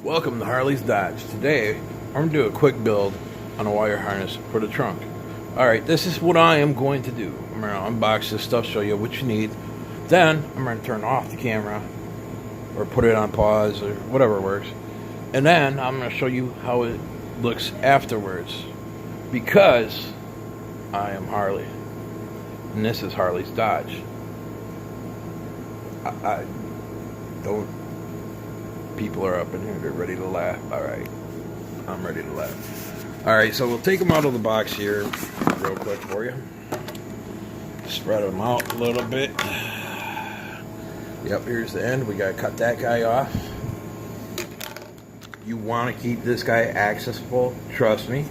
Welcome to Harley's Dodge. Today, I'm going to do a quick build on a wire harness for the trunk. Alright, this is what I am going to do. I'm going to unbox this stuff, show you what you need. Then, I'm going to turn off the camera, or put it on pause, or whatever works. And then, I'm going to show you how it looks afterwards. Because, I am Harley. And this is Harley's Dodge. I don't... People are up in here. They're ready to laugh. Alright. I'm ready to laugh. Alright, so we'll take them out of the box here real quick for you. Spread them out a little bit. Yep, here's the end. We got to cut that guy off. You want to keep this guy accessible. Trust me.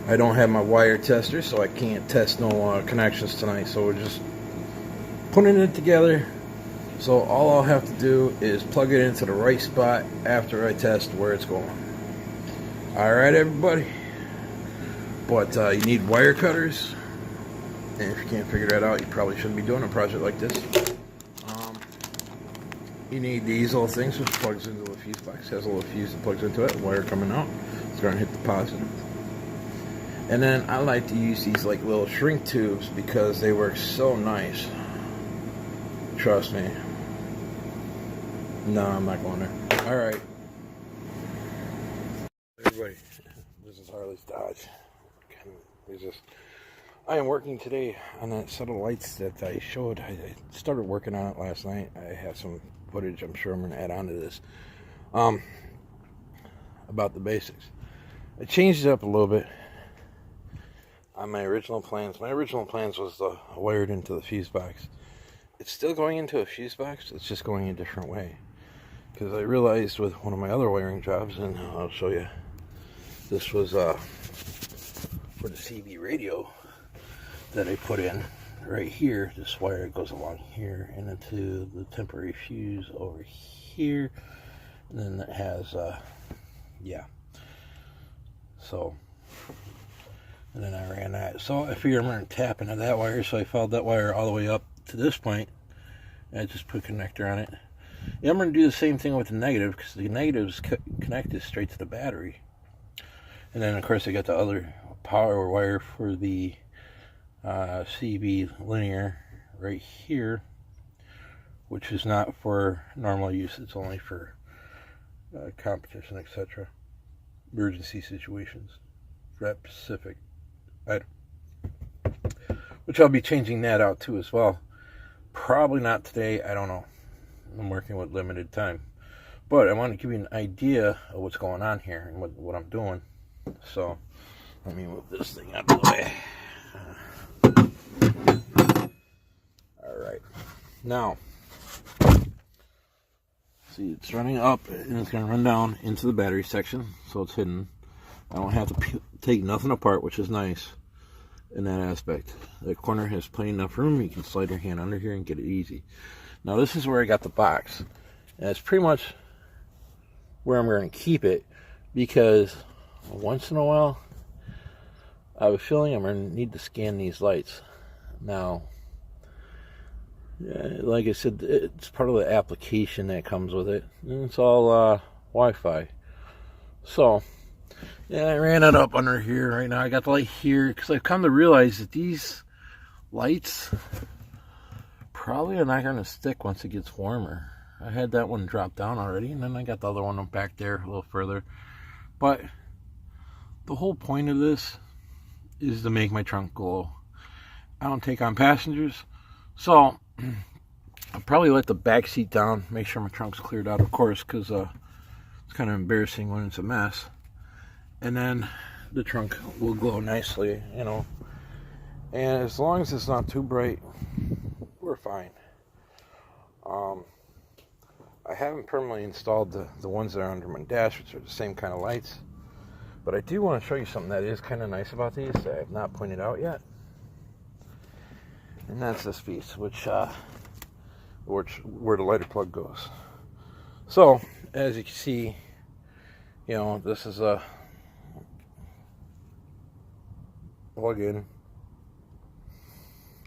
I don't have my wire tester, so I can't test no connections tonight. So we're just putting it together. So all I'll have to do is plug it into the right spot after I test where it's going. Alright everybody. But you need wire cutters. And if you can't figure that out, you probably shouldn't be doing a project like this. You need these little things, which plugs into a fuse box. Has a little fuse that plugs into it. Wire coming out. It's going to hit the positive. And then I like to use these like little shrink tubes because they work so nice. Trust me. No, I'm not going there. Alright. Everybody, this is Harley's Dodge. I am working today on that set of lights that I showed. I started working on it last night. I have some footage I'm sure I'm going to add on to this. About the basics. I changed it up a little bit on my original plans. My original plans was wired into the fuse box. It's still going into a fuse box, it's just going a different way. Because I realized with one of my other wiring jobs, and I'll show you, this was for the CB radio that I put in right here. This wire goes along here and into the temporary fuse over here. And then it has, yeah. So, and then I ran that. So I figured I'm going to tap into that wire, so I followed that wire all the way up to this point. And I just put a connector on it. Yeah, I'm going to do the same thing with the negative, because the negative is connected straight to the battery. And then, of course, I got the other power wire for the CB linear right here, which is not for normal use. It's only for competition, etc. Emergency situations. That specific item. Which I'll be changing that out too as well. Probably not today. I don't know. I'm working with limited time. But I want to give you an idea of what's going on here and what I'm doing. So, let me move this thing out of the way. Alright. Now, see, it's running up and it's going to run down into the battery section. So it's hidden. I don't have to take nothing apart, which is nice in that aspect. The corner has plenty enough room. You can slide your hand under here and get it easy. Now this is where I got the box. And it's pretty much where I'm going to keep it, because once in a while I have a feeling I'm going to need to scan these lights. Now, like I said, it's part of the application that comes with it. And it's all Wi-Fi. So, yeah, I ran it up under here. Right now I got the light here, because I've come to realize that these lights probably are not going to stick once it gets warmer. I had that one drop down already, and then I got the other one back there a little further. But the whole point of this is to make my trunk glow. I don't take on passengers, so I'll probably let the back seat down, make sure my trunk's cleared out, of course, because it's kind of embarrassing when it's a mess. And then the trunk will glow nicely, you know. And as long as it's not too bright, we're fine. I haven't permanently installed the ones that are under my dash, which are the same kind of lights. But I do want to show you something that is kind of nice about these that I have not pointed out yet. And that's this piece, which where the lighter plug goes. So, as you can see, you know, this is a plug-in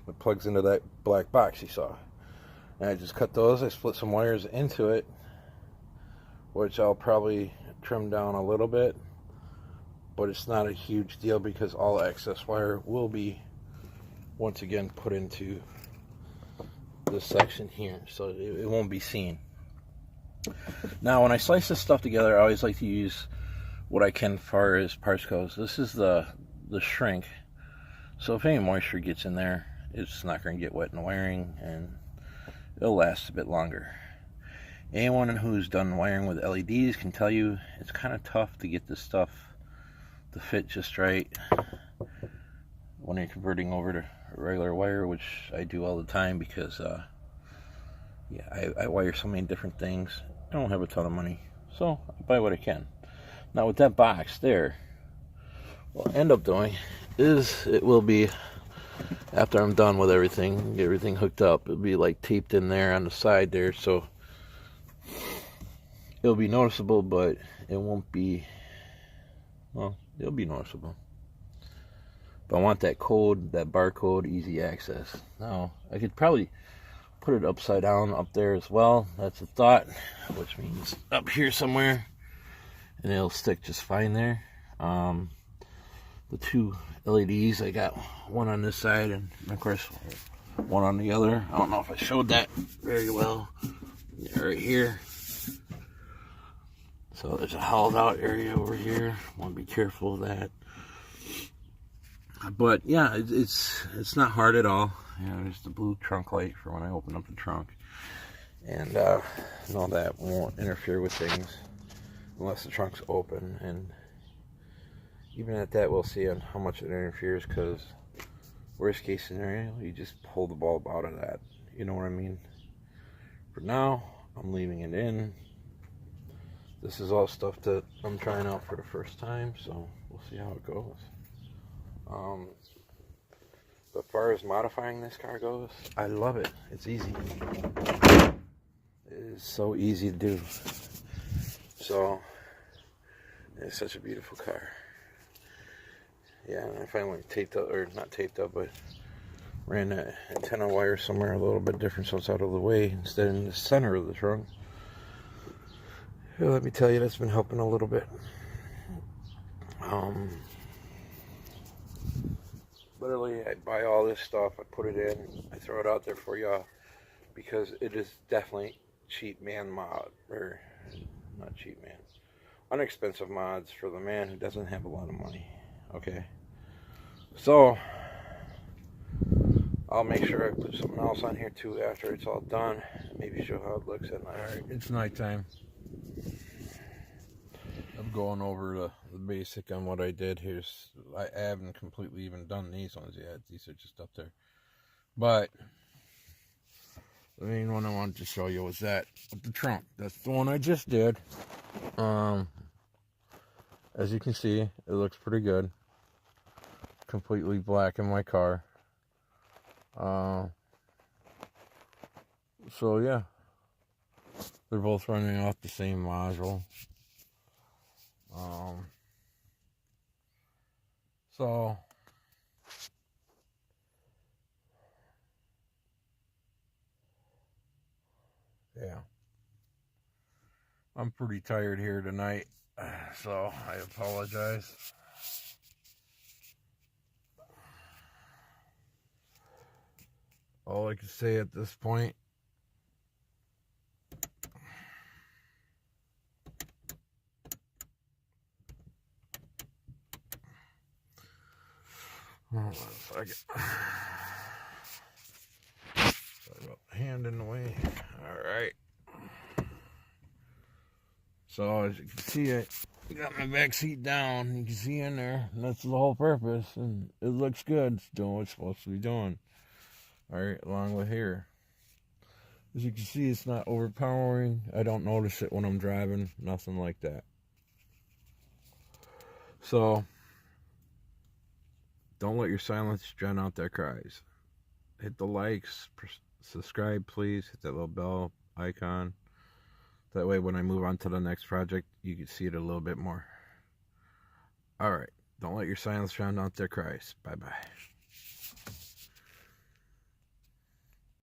that plugs into that black box you saw. And I just cut those. I split some wires into it which I'll probably trim down a little bit, but it's not a huge deal because all excess wire will be once again put into this section here, so it won't be seen. Now when I slice this stuff together, I always like to use what I can as far as parts goes. This is the shrink, so if any moisture gets in there, it's not going to get wet in the wiring and it'll last a bit longer. Anyone who's done wiring with LEDs can tell you it's kind of tough to get this stuff to fit just right when you're converting over to regular wire, which I do all the time because yeah, I wire so many different things. I don't have a ton of money, so I buy what I can. Now with that box there, what I'll end up doing is it will be, after I'm done with everything, get everything hooked up, it'll be like taped in there on the side there, so it'll be noticeable, but it won't be, well, it'll be noticeable. But I want that code, that barcode, easy access. Now, I could probably put it upside down up there as well. That's a thought, which means up here somewhere, and it'll stick just fine there. The two LEDs, I got one on this side and of course one on the other. I don't know if I showed that very well. Right here. So there's a hollowed out area over here. Want to be careful of that. But yeah, it's not hard at all. You know, there's the blue trunk light for when I open up the trunk, and all that won't interfere with things unless the trunk's open. And even at that, we'll see on how much it interferes, because worst case scenario, you just pull the bulb out of that. You know what I mean? For now, I'm leaving it in. This is all stuff that I'm trying out for the first time, so we'll see how it goes. But as far as modifying this car goes, I love it. It's easy. It is so easy to do. So, it's such a beautiful car. Yeah, and I finally taped up, or not taped up, but ran that antenna wire somewhere a little bit different so it's out of the way instead in the center of the trunk. Let me tell you, that's been helping a little bit. Literally, I buy all this stuff, I put it in, I throw it out there for y'all, because it is definitely cheap man mod, or not cheap man, unexpensive mods for the man who doesn't have a lot of money. Okay, so I'll make sure I put something else on here too after it's all done, maybe show how it looks at night. Alright, it's nighttime. I'm going over the basic on what I did. I haven't completely even done these ones yet. These are just up there. But the main one I wanted to show you was that with the trunk. That's the one I just did. As you can see, it looks pretty good. Completely black in my car. So yeah, they're both running off the same module. So yeah, I'm pretty tired here tonight, so I apologize. All I can say at this point, hold on a second. Sorry about the hand in the way. Alright. So as you can see, I got my back seat down. You can see in there. And that's the whole purpose. And it looks good. It's doing what it's supposed to be doing. Alright, along with here. As you can see, it's not overpowering. I don't notice it when I'm driving. Nothing like that. So don't let your silence drown out their cries. Hit the likes, subscribe please, hit that little bell icon. That way when I move on to the next project, you can see it a little bit more. Alright, don't let your silence drown out their cries. Bye bye.